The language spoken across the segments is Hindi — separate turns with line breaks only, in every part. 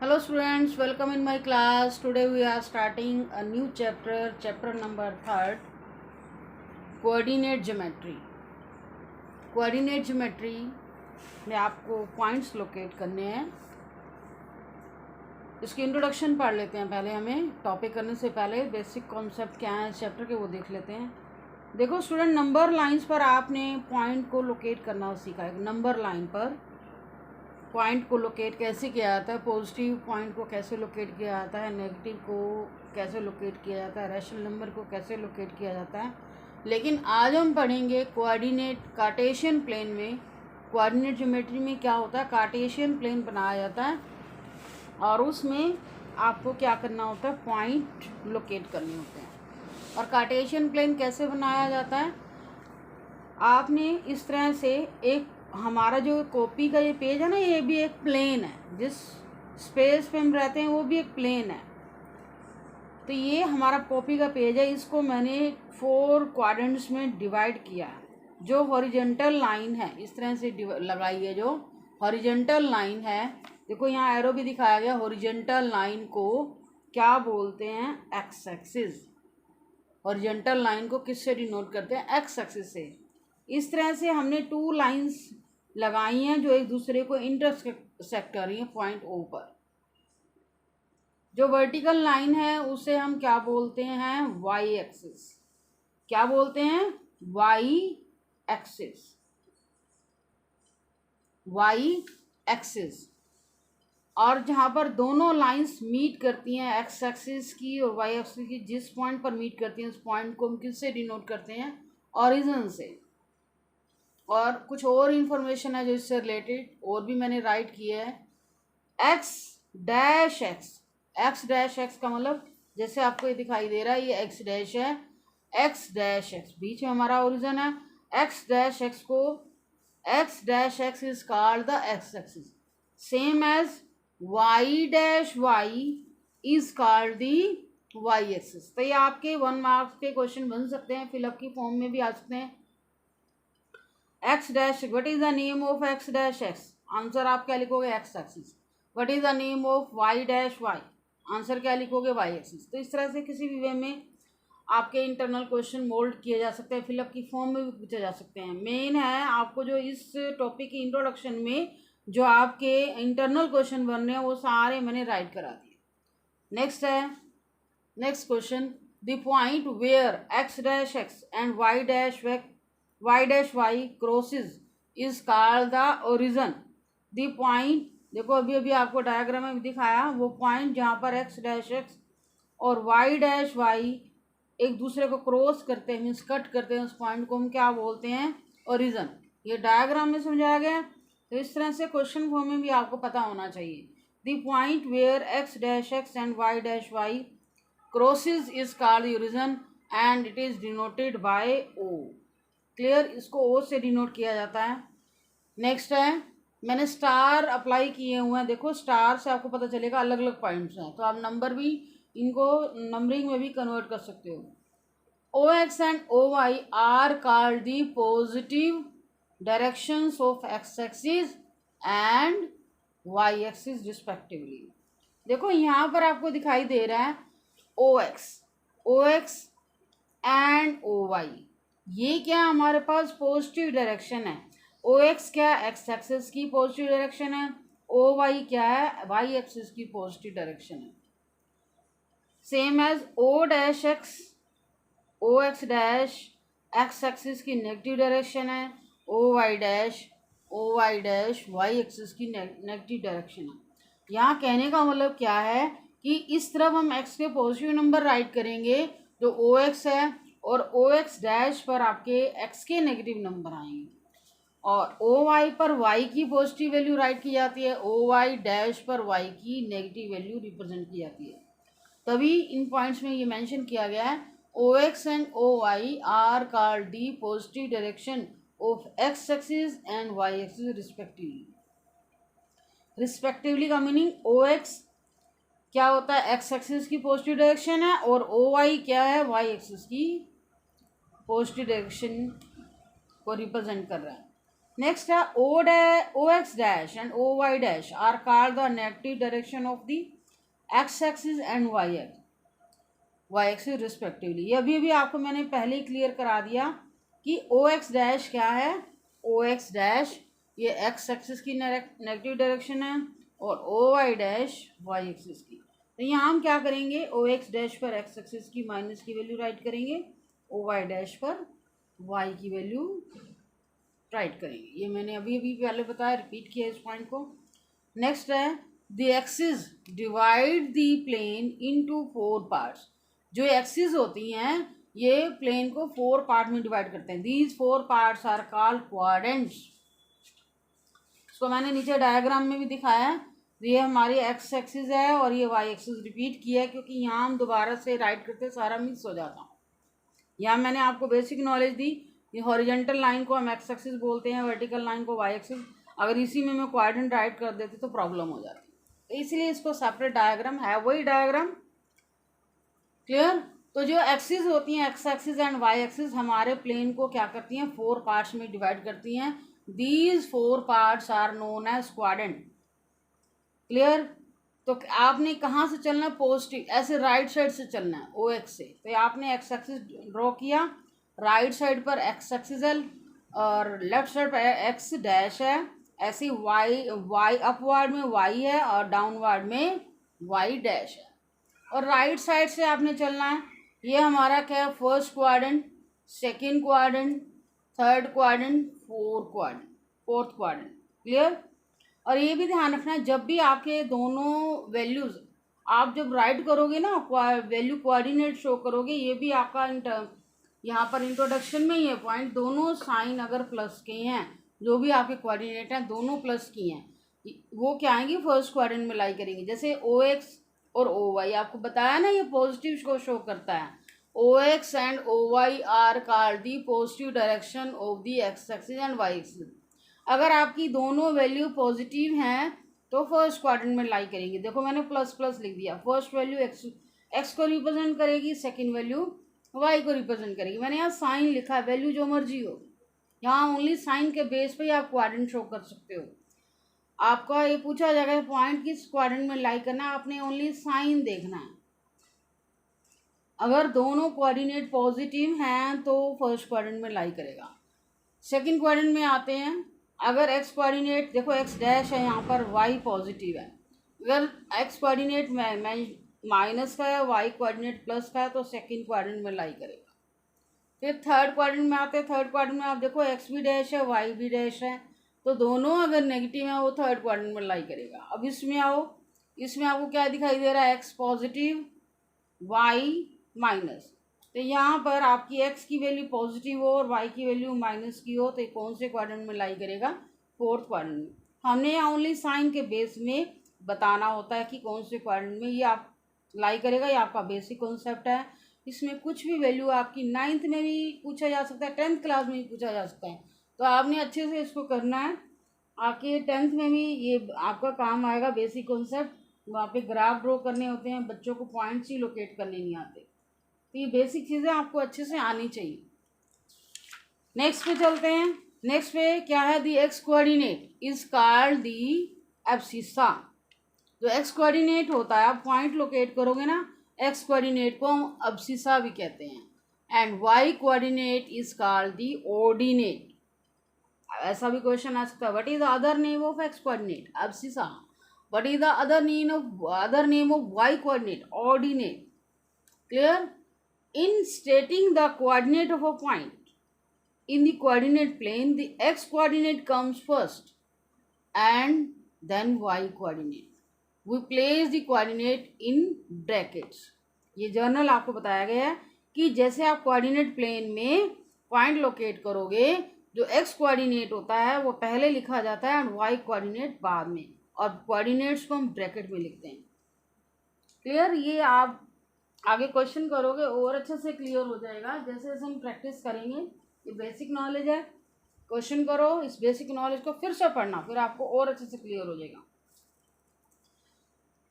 Hello students, welcome in my class. Today we are starting a new chapter number 3rd, coordinate geometry. Coordinate geometry में आपको पॉइंट्स लोकेट करने हैं. इसकी इंट्रोडक्शन पढ़ लेते हैं. पहले हमें टॉपिक करने से पहले बेसिक कॉन्सेप्ट क्या है इस चैप्टर के वो देख लेते हैं. देखो स्टूडेंट, नंबर लाइंस पर आपने पॉइंट को लोकेट करना सीखा है. नंबर लाइन पर पॉइंट को लोकेट कैसे किया जाता है, पॉजिटिव पॉइंट को कैसे लोकेट किया जाता है, नेगेटिव को कैसे लोकेट किया जाता है, रैशनल नंबर को कैसे लोकेट किया जाता है. लेकिन आज हम पढ़ेंगे कोऑर्डिनेट कार्टेशियन प्लेन में. कोऑर्डिनेट ज्योमेट्री में क्या होता है, कार्टेशियन प्लेन बनाया जाता है और उसमें आपको क्या करना होता है, पॉइंट लोकेट करने होते हैं. और कार्टेशियन प्लेन कैसे बनाया जाता है, आपने इस तरह से एक, हमारा जो कॉपी का ये पेज है ना, ये भी एक प्लेन है. जिस स्पेस पे हम रहते हैं वो भी एक प्लेन है. तो ये हमारा कॉपी का पेज है. इसको मैंने 4 क्वाड्रेंट्स में डिवाइड किया है. जो हॉरिजॉन्टल लाइन है इस तरह से लगाई है. जो हॉरिजॉन्टल लाइन है, देखो यहाँ एरो भी दिखाया गया. हॉरिजॉन्टल लाइन को क्या बोलते हैं, एक्स एक्सिस. हॉरिजॉन्टल लाइन को किससे डिनोट करते हैं, एक्स एक्सिस से. इस तरह से हमने 2 लाइंस लगाई हैं जो एक दूसरे को इंटरसेक्ट कर रही हैं पॉइंट ओ पर. जो वर्टिकल लाइन है उसे हम क्या बोलते हैं, वाई एक्सिस. क्या बोलते हैं, वाई एक्सिस. Y axis. और जहाँ पर दोनों लाइंस मीट करती हैं, एक्स एक्सिस की और वाई एक्सिस की, जिस पॉइंट पर मीट करती हैं उस पॉइंट को हम किससे डिनोट करते हैं, ओरिजिन से. और कुछ और इन्फॉर्मेशन है जो इससे रिलेटेड और भी मैंने राइट किया है. X dash x. X dash x का मतलब जैसे आपको ये दिखाई दे रहा है, ये एक्स डैश है. एक्स डैश एक्स बीच में हमारा ओरिजिन है. एक्स डैश एक्स को, x dash x is called the x axis. Same as y dash y is called the y axis. तो ये आपके 1 मार्क्स के क्वेश्चन बन सकते हैं, फिलअप की फॉर्म में भी आ सकते हैं. X dash, what is the name of x dash x, answer आप क्या लिखोगे, x axis. What is the name of y dash y, answer क्या लिखोगे, वाई एक्सिस. तो इस तरह से किसी भी वे में आपके इंटरनल क्वेश्चन मोल्ड किए जा सकते हैं, फिलअप की फॉर्म में भी पूछे जा सकते हैं. मेन है आपको जो इस टॉपिक की इंट्रोडक्शन में जो आपके इंटरनल क्वेश्चन बन रहे हैं वो सारे मैंने राइट करा दिए. नेक्स्ट है, next question, the point where x dash x and y dash y crosses is called the origin. the point, देखो अभी अभी आपको डायग्राम में दिखाया, वो पॉइंट जहाँ पर x डैश एक्स और y डैश वाई एक दूसरे को क्रॉस करते हैं, मीन्स कट करते हैं, उस पॉइंट को हम क्या बोलते हैं, ओरिजिन. ये डायग्राम में समझाया गया. तो इस तरह से क्वेश्चन फॉर्म में भी आपको पता होना चाहिए. The point where x dash x and y dash y crosses is called the origin and it is denoted by O. Clear, इसको ओ से डिनोट किया जाता है. नेक्स्ट है, मैंने स्टार अप्लाई किए हुए हैं. देखो स्टार से आपको पता चलेगा अलग अलग पॉइंट्स हैं, तो आप नंबर भी इनको नंबरिंग में भी कन्वर्ट कर सकते हो. O X and O Y are called the positive directions of X axis and Y axis respectively. देखो यहाँ पर आपको दिखाई दे रहा है O X and O Y. ये क्या हमारे पास पॉजिटिव डायरेक्शन है. ओ एक्स क्या, एक्स एक्सिस की पॉजिटिव डायरेक्शन है. ओ वाई क्या है, वाई एक्सिस की पॉजिटिव डायरेक्शन है. Same as O dash X, O x dash X axis की नेगेटिव डायरेक्शन है. O Y dash y axis की नेगेटिव डायरेक्शन है. यहाँ कहने का मतलब क्या है कि इस तरफ हम एक्स के पॉजिटिव नंबर राइट करेंगे जो ओ एक्स है, और ओ एक्स डैश पर आपके एक्स के नेगेटिव नंबर आएंगे, और ओ वाई पर वाई की पॉजिटिव वैल्यू राइट की जाती है, ओ वाई डैश पर वाई की नेगेटिव वैल्यू रिप्रेजेंट की जाती है. तभी इन पॉइंट्स में ये मेंशन किया गया है, O X and O Y are called the positive direction of X axis and Y axis respectively. Respectively का मीनिंग, ओ एक्स क्या होता है, एक्स एक्सिस की पॉजिटिव डायरेक्शन है, और ओ वाई क्या है, वाई एक्सिस की पॉजिटिव डायरेक्शन को रिप्रेजेंट कर रहा है. नेक्स्ट है O x dash and O Y dash are called the negative direction of the x axis and Y axis respectively. ये अभी आपको मैंने पहले ही क्लियर करा दिया कि ओ एक्स डैश क्या है। ओ एक्स डैश ये एक्स एक्सिस की नेगेटिव डायरेक्शन है और O Y dash y axis की। तो यहाँ हम क्या करेंगे, ओ एक्स डैश पर एक्स एक्सिस की माइनस की वैल्यू राइट करेंगे, ओ वाई डैश पर वाई की वैल्यू राइट करेंगे। ये मैंने अभी पहले बताया, रिपीट किया इस पॉइंट को। नेक्स्ट है the axis divide the plane into 4 parts. जो एक्सिस होती हैं ये प्लेन को 4 पार्ट में डिवाइड करते हैं। These 4 parts are called quadrants. इसको मैंने नीचे डायग्राम में भी दिखाया है। ये हमारी एक्स एक्सिस है और ये वाई एक्सिस रिपीट किया है क्योंकि यहाँ हम दोबारा से राइट करते सारा मिस हो जाता। यहाँ मैंने आपको बेसिक नॉलेज दी। ये हॉरिजेंटल लाइन को हम एक्स एक्सिस बोलते हैं, वर्टिकल लाइन को वाई एक्सिस। अगर इसी में मैं क्वाड्रेंट राइट कर देती तो प्रॉब्लम हो जाती, तो इसलिए इसको सेपरेट डायग्राम है, वही डायग्राम। क्लियर। तो जो एक्सिस होती हैं x axis and Y axis हमारे प्लेन को क्या करती हैं, 4 पार्ट्स में डिवाइड करती हैं। These 4 parts are known as quadrant. Clear. तो आपने कहाँ से चलना है, पॉजिटिव, ऐसे राइट साइड से चलना है ओ एक्स से। तो आपने एक्स एक्सिस ड्रॉ किया, राइट साइड पर एक्स एक्सिस है और लेफ्ट साइड पर एक्स डैश है। ऐसे वाई अपवर्ड में वाई है और डाउनवर्ड में वाई डैश है। और राइट साइड से आपने चलना है। ये हमारा क्या है, first quadrant, second quadrant, third quadrant, fourth quadrant. Clear. और ये भी ध्यान रखना है जब भी आपके दोनों वैल्यूज आप जब राइट करोगे ना, वैल्यू कोऑर्डिनेट शो करोगे, ये भी आपका यहाँ पर इंट्रोडक्शन में ही है पॉइंट। दोनों साइन अगर प्लस के हैं, जो भी आपके कोऑर्डिनेट हैं दोनों प्लस की हैं, वो क्या आएंगी, फर्स्ट क्वाड्रेंट में लाई करेंगे। जैसे ओ एक्स और ओ वाई आपको बताया ना, ये पॉजिटिव को शो करता है। O X and O Y are called the positive direction of the X axis and Y axis. अगर आपकी दोनों वैल्यू पॉजिटिव हैं तो फर्स्ट क्वाड्रेंट में लाई करेंगे। देखो मैंने प्लस प्लस लिख दिया। फर्स्ट वैल्यू एक्स को रिप्रेजेंट करेगी, सेकंड वैल्यू वाई को रिप्रेजेंट करेगी। मैंने यहाँ साइन लिखा है, वैल्यू जो मर्जी हो, यहाँ ओनली साइन के बेस पे ही आप क्वाड्रेंट शो कर सकते हो। आपका ये पूछा जाएगा पॉइंट किस क्वाड्रेंट में लाई करना है, आपने ओनली साइन देखना है। अगर दोनों कोऑर्डिनेट पॉजिटिव हैं तो फर्स्ट क्वाड्रेंट में लाई करेगा। सेकंड क्वाड्रेंट में आते हैं। अगर एक्स कोऑर्डिनेट देखो एक्स डैश है यहाँ पर, वाई पॉजिटिव है। अगर एक्स कोऑर्डिनेट माइनस का है, वाई कोऑर्डिनेट प्लस का है, तो सेकंड क्वाड्रेंट में लाई करेगा। फिर थर्ड क्वाड्रेंट में आते हैं। थर्ड क्वाड्रेंट में आप देखो एक्स भी डैश है, वाई भी डैश है, तो दोनों अगर नेगेटिव है वो थर्ड क्वाड्रेंट में लाई करेगा। अब इसमें आओ, इसमें आपको क्या दिखाई दे रहा है, एक्स पॉजिटिव वाई माइनस। तो यहाँ पर आपकी एक्स की वैल्यू पॉजिटिव हो और वाई की वैल्यू माइनस की हो, तो ये कौन से क्वाड्रेंट में लाई करेगा, फोर्थ क्वाड्रेंट में। हमने यहाँ ओनली साइन के बेस में बताना होता है कि कौन से क्वाड्रेंट में ये आप लाई करेगा। ये आपका बेसिक कॉन्सेप्ट है। इसमें कुछ भी वैल्यू आपकी 9th में भी पूछा जा सकता है, 10th क्लास में भी पूछा जा सकता है। तो आपने अच्छे से इसको करना है। आपके 10th में भी ये आपका काम आएगा, बेसिक कॉन्सेप्ट। वहाँ पे ग्राफ ड्रॉ करने होते हैं, बच्चों को पॉइंट्स ही लोकेट करने नहीं आते। तो ये बेसिक चीज़ें आपको अच्छे से आनी चाहिए। नेक्स्ट पे चलते हैं। नेक्स्ट पे क्या है, the X coordinate is called the abscissa. जो एक्स कोऑर्डिनेट होता है, आप पॉइंट लोकेट करोगे ना, एक्स कोऑर्डिनेट को हम एब्सिसा भी कहते हैं। And y coordinate is called the ordinate. ऐसा भी क्वेश्चन आ सकता है, what is the other name of x coordinate, abscissa. What is the other name of y coordinate, ordinate. Clear. In stating the coordinate of a point in the coordinate plane, the x coordinate comes first and then y coordinate. We place the coordinate in brackets. ये जर्नल आपको बताया गया है कि जैसे आप कोऑर्डिनेट प्लेन में पॉइंट लोकेट करोगे, जो x कोऑर्डिनेट होता है वो पहले लिखा जाता है और y कोऑर्डिनेट बाद में, और कोऑर्डिनेट्स को हम ब्रैकेट में लिखते हैं। क्लियर। ये आप आगे क्वेश्चन करोगे और अच्छे से क्लियर हो जाएगा जैसे जैसे हम प्रैक्टिस करेंगे। ये बेसिक नॉलेज है, क्वेश्चन करो, इस बेसिक नॉलेज को फिर से पढ़ना, फिर आपको और अच्छे से क्लियर हो जाएगा।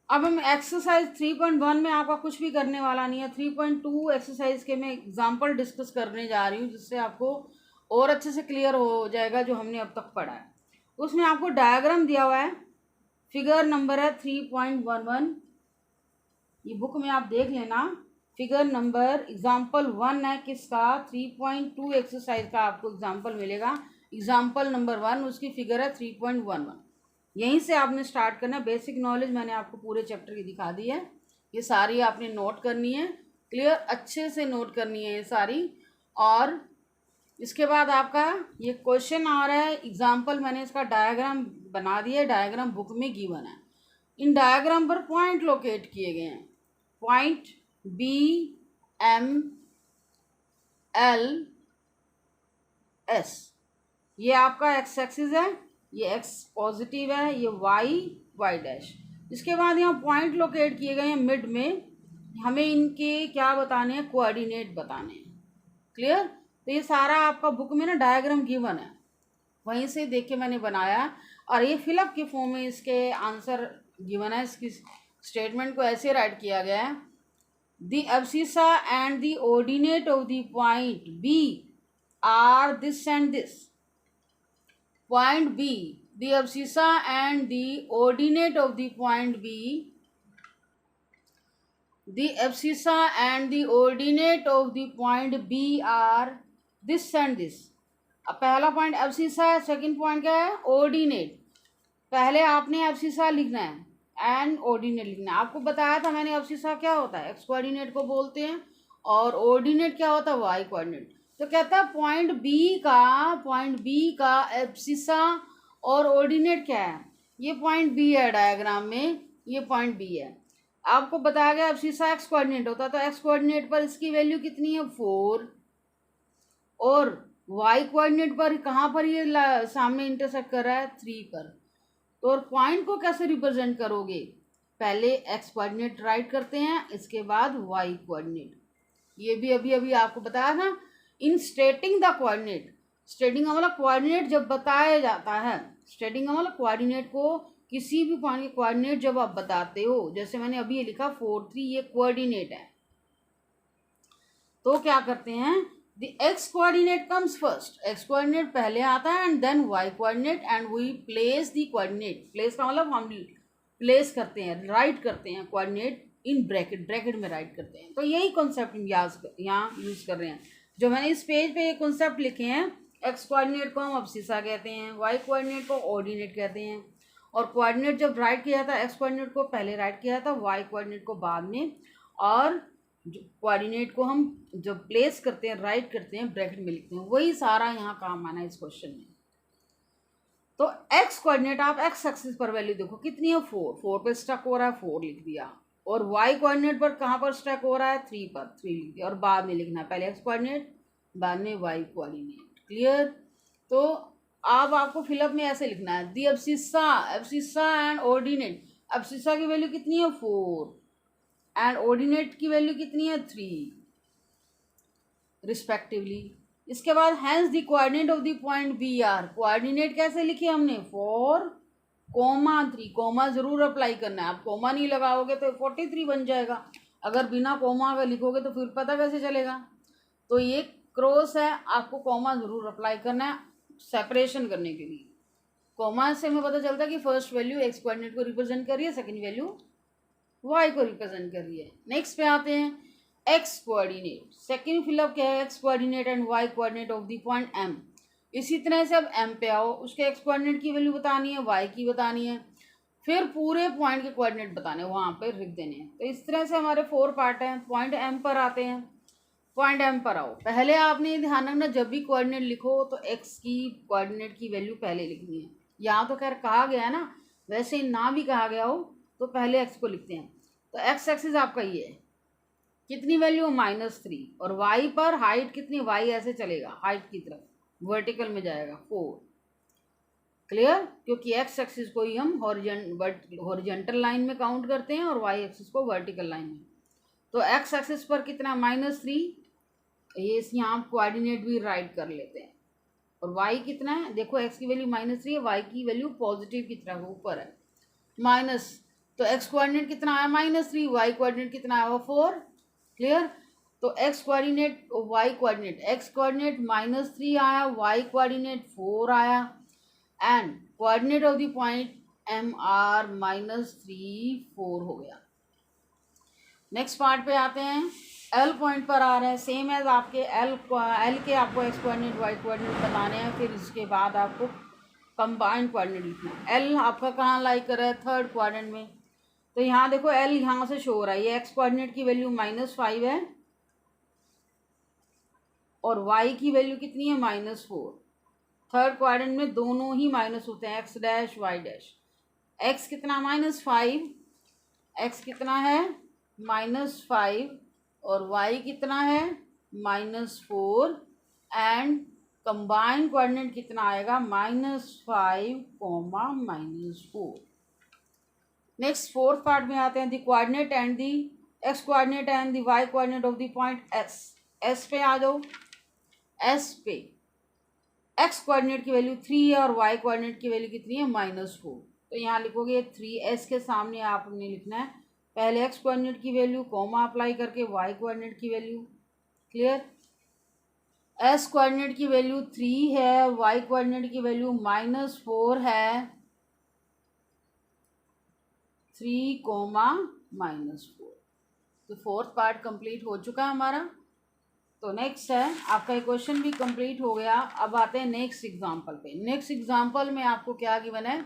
अब हम एक्सरसाइज 3.1 में आपका कुछ भी करने वाला नहीं है। 3.2 एक्सरसाइज के मैं एग्जाम्पल डिस्कस करने जा रही हूँ, जिससे आपको और अच्छे से क्लियर हो जाएगा जो हमने अब तक पढ़ा है। उसमें आपको डायग्राम दिया हुआ है, फिगर नंबर है 3.11, ये बुक में आप देख लेना। फिगर नंबर एग्जाम्पल 1 है किसका, 3.2 एक्सरसाइज का आपको एग्जाम्पल मिलेगा। एग्जाम्पल नंबर 1 उसकी फिगर है 3.11। यहीं से आपने स्टार्ट करना। बेसिक नॉलेज मैंने आपको पूरे चैप्टर की दिखा दी है, ये सारी आपने नोट करनी है, क्लियर, अच्छे से नोट करनी है ये सारी। और इसके बाद आपका ये क्वेश्चन आ रहा है एग्जाम्पल, मैंने इसका डायग्राम बना दिया है, डायग्राम बुक में गिवन है। इन डायग्राम पर पॉइंट लोकेट किए गए हैं, point B M L S, ये आपका एक्स एक्सिस है, ये एक्स पॉजिटिव है, ये वाई वाई डैश। इसके बाद यहाँ पॉइंट लोकेट किए गए हैं मिड में, हमें इनके क्या बताने हैं, कोऑर्डिनेट बताने हैं, क्लियर। तो ये सारा आपका बुक में ना डायग्राम गिवन है, वहीं से देख के मैंने बनाया। और ये फिलअप के फॉर्म में इसके आंसर गिवन है। इसकी स्टेटमेंट को ऐसे राइट किया गया है, the abscissa and the ordinate of the point B are this and this. Point B, the abscissa and the ordinate of the point B, the abscissa and the ordinate of the point B are this and this। अब पहला पॉइंट एब्सिसा है, सेकंड पॉइंट क्या है, ऑर्डिनेट। पहले आपने एब्सिसा लिखना है एंड ऑर्डिनेट लिखना है। आपको बताया था मैंने एब्सिसा क्या होता है, एक्स कोऑर्डिनेट को बोलते हैं, और ऑर्डिनेट क्या होता है, वाई कोऑर्डिनेट। तो कहता है पॉइंट बी का एब्सिसा और ऑर्डिनेट क्या है, ये पॉइंट बी है डायग्राम में, ये पॉइंट बी है। आपको बताया गया एब्सिसा एक्स कोऑर्डिनेट होता है, तो एक्स कोऑर्डिनेट पर इसकी वैल्यू कितनी है, 4, और वाई कोऑर्डिनेट पर कहाँ पर ये सामने इंटरसेक्ट कर रहा है, 3 पर। तो और पॉइंट को कैसे रिप्रेजेंट करोगे, पहले एक्स कोऑर्डिनेट राइट करते हैं, इसके बाद वाई कोऑर्डिनेट। ये भी अभी अभी आपको बताया ना, इन स्टेटिंग द कोऑर्डिनेट। स्टेटिंग का मतलब कोऑर्डिनेट जब बताया जाता है, स्टेटिंग का मतलब कोऑर्डिनेट को, किसी भी पॉइंट के कोऑर्डिनेट जब आप बताते हो, जैसे मैंने अभी ये लिखा 4 3, ये कोऑर्डिनेट है, तो क्या करते हैं, the x coordinate comes first, x coordinate पहले आता है, and then y coordinate, and we place the coordinate. Place का मतलब हम प्लेस करते हैं, राइट करते हैं कोऑर्डिनेट इन ब्रैकेट, ब्रैकेट में राइट करते हैं। तो यही कॉन्सेप्ट यहाँ यूज कर रहे हैं, जो मैंने इस पेज पे ये कॉन्सेप्ट लिखे हैं। एक्स कोऑर्डिनेट को हम एब्सिसा कहते हैं, वाई कोऑर्डिनेट को ऑर्डिनेट कहते हैं, और कोऑर्डिनेट जब राइट किया था, एक्स कोऑर्डिनेट को पहले राइट किया था, वाई कोऑर्डिनेट को बाद में, और जो कोऑर्डिनेट को हम जब प्लेस करते हैं, राइट करते हैं, ब्रैकेट में लिखते हैं, वही सारा यहाँ काम आना है इस क्वेश्चन में। तो एक्स कोऑर्डिनेट आप एक्स एक्सिस पर वैल्यू देखो कितनी है, 4 पे स्टक हो रहा है, 4 लिख दिया, और वाई कोऑर्डिनेट पर कहाँ पर स्टक हो रहा है, 3 पर, 3 लिख दिया, और बाद में लिखना है पहले एक्स कोऑर्डिनेट बाद में वाई कोऑर्डिनेट, क्लियर। तो अब आपको फिलअप में ऐसे लिखना है, दी एब्सिसा एंड ऑर्डिनेट। एब्सिसा की वैल्यू कितनी है, 4, एंड ऑर्डिनेट की वैल्यू कितनी है, 3 रिस्पेक्टिवली। इसके बाद hence the coordinate of the point B are. Coordinate कैसे लिखे हमने, 4, 3, कोमा जरूर अप्लाई करना है। आप कोमा नहीं लगाओगे तो 43 बन जाएगा, अगर बिना कोमा का लिखोगे तो फिर पता कैसे चलेगा। तो ये क्रॉस है, आपको कोमा जरूर अप्लाई करना है सेपरेशन करने के लिए। कोमा से हमें पता चलता है कि फर्स्ट वैल्यू एक्स कोऑर्डिनेट को रिप्रेजेंट कर रही है, सेकंड वैल्यू वाई को रिप्रेजेंट कर रही है। नेक्स्ट पे आते हैं एक्स कोऑर्डिनेट। सेकंड फिलअप क्या है, x coordinate and y coordinate of the point M. इसी तरह से अब एम पे आओ, उसके एक्स कोऑर्डिनेट की वैल्यू बतानी है, वाई की बतानी है, फिर पूरे पॉइंट के कोऑर्डिनेट बताने वहाँ पर लिख देने हैं। तो इस तरह से हमारे 4 पार्ट हैं। पॉइंट एम पर आते हैं, पॉइंट एम पर आओ। पहले आपने ध्यान रखना, जब भी कोऑर्डिनेट लिखो तो एक्स की कोऑर्डिनेट की वैल्यू पहले लिखनी है। यहाँ तो खैर कहा गया है ना, वैसे ना भी कहा गया हो तो पहले एक्स को लिखते हैं। तो एक्स एक्सिस आपका ये है, कितनी वैल्यू, -3, और वाई पर हाइट कितनी, वाई ऐसे चलेगा हाइट की तरफ, वर्टिकल में जाएगा 4, क्लियर, क्योंकि एक्स एक्सिस को ही हम हॉरिजेंटल लाइन में काउंट करते हैं और वाई एक्सिस को वर्टिकल लाइन में। तो एक्स एक्सिस पर कितना, -3, ये यहाँ कोऑर्डिनेट भी राइट कर लेते हैं, और वाई कितना है, देखो एक्स की वैल्यू -3 है, वाई की वैल्यू पॉजिटिव की तरफ ऊपर है माइनस, तो एक्स कोऑर्डिनेट कितना आया, -3, वाई कोऑर्डिनेट कितना आया, 4, क्लियर। तो x coordinate y coordinate, x coordinate -3 आया, वाई कोऑर्डिनेट 4 आया, and coordinate of the point M are -3 4 हो गया। नेक्स्ट पार्ट पे आते हैं। एल पॉइंट पर आ रहे हैं, सेम एज आपके एल के आपको एक्स कोऑर्डिनेट वाई कोऑर्डिनेट बताने हैं, फिर इसके बाद आपको कंबाइंड कोऑर्डिनेट लिखना है। एल आपका कहाँ लाई कर रहा है, थर्ड क्वाड्रेंट में। तो यहाँ देखो एल यहाँ से शो हो रहा है, ये एक्स कोऑर्डिनेट की वैल्यू -5 है और वाई की वैल्यू कितनी है, -4। थर्ड क्वाड्रेंट में दोनों ही माइनस होते हैं, x dash y dash. X कितना, -5, एक्स कितना है, -5, और वाई कितना है, -4, एंड कंबाइंड कोऑर्डिनेट कितना आएगा, -5, -4। नेक्स्ट फोर्थ पार्ट में आते हैं, the coordinate and the x coordinate and the y coordinate of the point S. S पे आ जाओ। एस पे एक्स कोऑर्डिनेट की वैल्यू 3 है और वाई कोऑर्डिनेट की वैल्यू कितनी है, -4। तो यहाँ लिखोगे 3s के सामने आपने लिखना है पहले एक्स कोऑर्डिनेट की वैल्यू, कॉमा अप्लाई करके वाई कोऑर्डिनेट की वैल्यू। क्लियर। एस कोऑर्डिनेट की वैल्यू 3 है, वाई कोऑर्डिनेट की वैल्यू -4 है, 3, -4। तो फोर्थ पार्ट कंप्लीट हो चुका है हमारा। तो नेक्स्ट है आपका ये क्वेश्चन भी कंप्लीट हो गया। अब आते हैं नेक्स्ट एग्जांपल पे। नेक्स्ट एग्जांपल में आपको क्या गिवन है,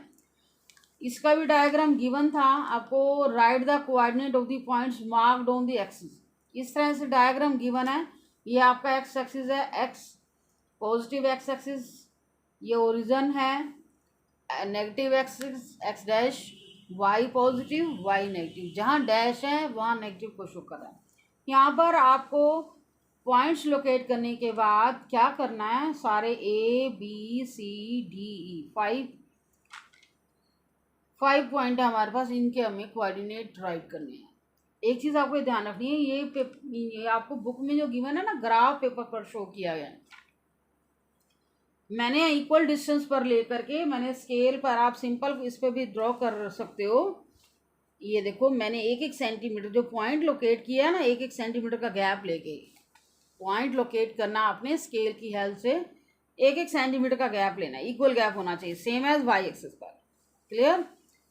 इसका भी डायग्राम गिवन था आपको, write the coordinate of the points marked on the axis. इस तरह से डायग्राम गिवन है, ये आपका एक्स एक्सिस है, एक्स पॉजिटिव एक्स एक्सिस, ये ओरिजिन है, negative axis x dash, y positive y negative, जहाँ डैश है वहाँ नेगेटिव को शो कर रहा है। यहाँ पर आपको पॉइंट्स लोकेट करने के बाद क्या करना है, सारे A B C D E 5 point है हमारे पास, इनके हमें कोऑर्डिनेट राइट करने हैं। एक चीज़ आपको ध्यान रखनी है, ये आपको बुक में जो गिवन है ना, ग्राफ पेपर पर शो किया गया है। मैंने इक्वल डिस्टेंस पर लेकर के मैंने स्केल पर, आप सिंपल इस पर भी ड्रॉ कर सकते हो। ये देखो मैंने 1-1 सेंटीमीटर जो पॉइंट लोकेट किया है ना, 1-1 सेंटीमीटर का गैप लेके पॉइंट लोकेट करना आपने स्केल की हेल्प से। 1-1 सेंटीमीटर का गैप लेना, इक्वल गैप होना चाहिए, सेम एज वाई एक्सिस पर। क्लियर।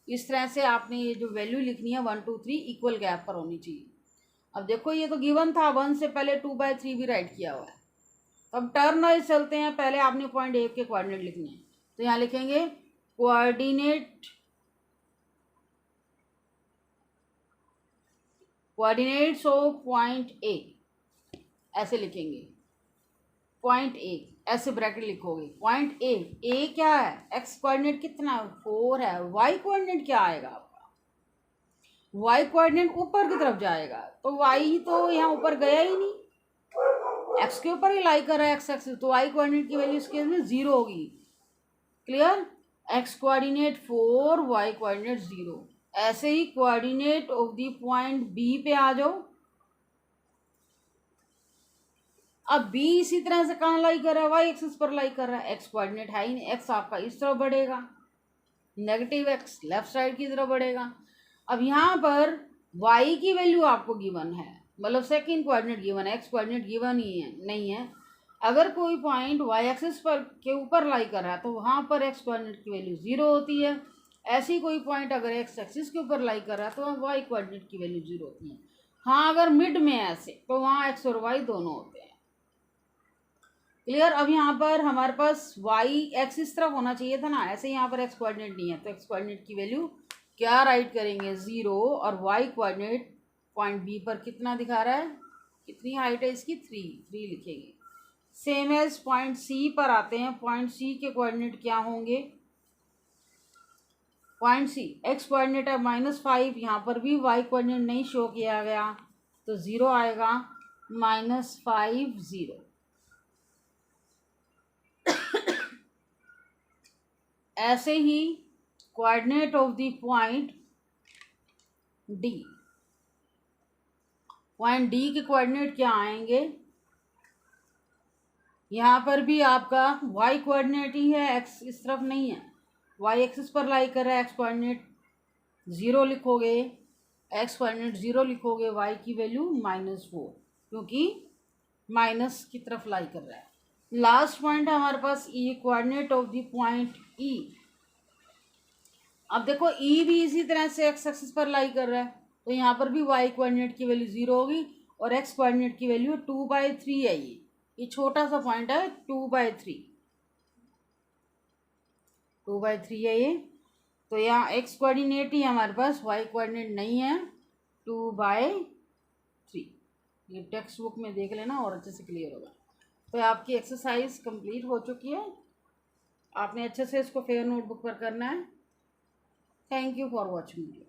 इस तरह से आपने ये जो वैल्यू लिखनी है 1 2 3 इक्वल गैप पर होनी चाहिए। अब देखो ये तो गिवन था, 1 से पहले 2/3 भी राइट किया हुआ है। तो अब टर्न वाइज चलते हैं, पहले आपने पॉइंट ए के कोऑर्डिनेट लिखने हैं। तो यहाँ लिखेंगे कोऑर्डिनेट्स ऑफ पॉइंट ए, ऐसे लिखेंगे। पॉइंट ए ऐसे ब्रैकेट लिखोगे, पॉइंट ए क्या है, एक्स कोऑर्डिनेट कितना है, 4 है। वाई कोऑर्डिनेट क्या आएगा आपका, वाई कोऑर्डिनेट ऊपर की तरफ जाएगा, तो वाई तो यहाँ ऊपर गया ही नहीं, एक्स के ऊपर ही लाई कर रहा है एक्स एक्सिस, तो वाई कोऑर्डिनेट की वैल्यू इस केस में 0 होगी। Clear. X coordinate 4, Y coordinate 0। ऐसे ही coordinate of the point B पे आ जाओ। अब बी इसी तरह से कहाँ लाई कर रहा है, वाई एक्सिस पर लाई कर रहा है, एक्स कोऑर्डिनेट है ही नहीं, एक्स आपका इस तरफ बढ़ेगा, नेगेटिव एक्स लेफ्ट साइड की तरफ बढ़ेगा। अब यहाँ पर वाई की वैल्यू आपको गिवन है, मतलब सेकंड कोऑर्डिनेट गिवन है, एक्स कोऑर्डिनेट गिवन ही है नहीं है। अगर कोई पॉइंट वाई एक्सिस पर के ऊपर लाई कर रहा है तो वहाँ पर एक्स कोऑर्डिनेट की वैल्यू 0 होती है। ऐसी कोई पॉइंट अगर एक्स एक्सिस के ऊपर लाई कर रहा है तो वहाँ वाई कोऑर्डिनेट की वैल्यू 0 होती है। हाँ अगर मिड में ऐसे तो वहाँ एक्स और वाई दोनों होते हैं। क्लियर। अब यहाँ पर हमारे पास वाई एक्स इस तरफ होना चाहिए था ना, ऐसे यहाँ पर एक्स कोऑर्डिनेट नहीं है, तो एक्स कोऑर्डिनेट की वैल्यू क्या राइट करेंगे, 0, और वाई कोऑर्डिनेट पॉइंट बी पर कितना दिखा रहा है, कितनी हाइट है इसकी, 3 लिखेंगे। सेम एज पॉइंट सी पर आते हैं। पॉइंट सी के कोऑर्डिनेट क्या होंगे, पॉइंट सी एक्स कोऑर्डिनेट है -5, यहाँ पर भी वाई कोऑर्डिनेट नहीं शो किया गया तो 0 आएगा, -5 0। ऐसे ही coordinate of the point D, point D के कोऑर्डिनेट क्या आएंगे, यहाँ पर भी आपका वाई कोऑर्डिनेट ही है, एक्स इस तरफ नहीं है, वाई एक्सिस पर लाई कर रहा है, एक्स कोऑर्डिनेट 0 लिखोगे, एक्स कोऑर्डिनेट 0 लिखोगे, वाई की वैल्यू -4। क्योंकि माइनस की तरफ लाई कर रहा है। लास्ट पॉइंट है हमारे पास E, coordinate of the point E. अब देखो ई भी इसी तरह से एक्स एक्सिस पर लाई कर रहा है, तो यहाँ पर भी वाई कोऑर्डिनेट की वैल्यू 0 होगी और एक्स कोऑर्डिनेट की वैल्यू 2/3 है। ये छोटा सा पॉइंट है, 2/3 है ये। तो यहाँ एक्स कोऑर्डिनेट ही हमारे पास, वाई कोऑर्डिनेट नहीं है, 2/3। ये टेक्स्ट बुक में देख लेना और अच्छे से क्लियर होगा। तो आपकी एक्सरसाइज कंप्लीट हो चुकी है, आपने अच्छे से इसको फेयर नोटबुक पर करना है। Thank you for watching video.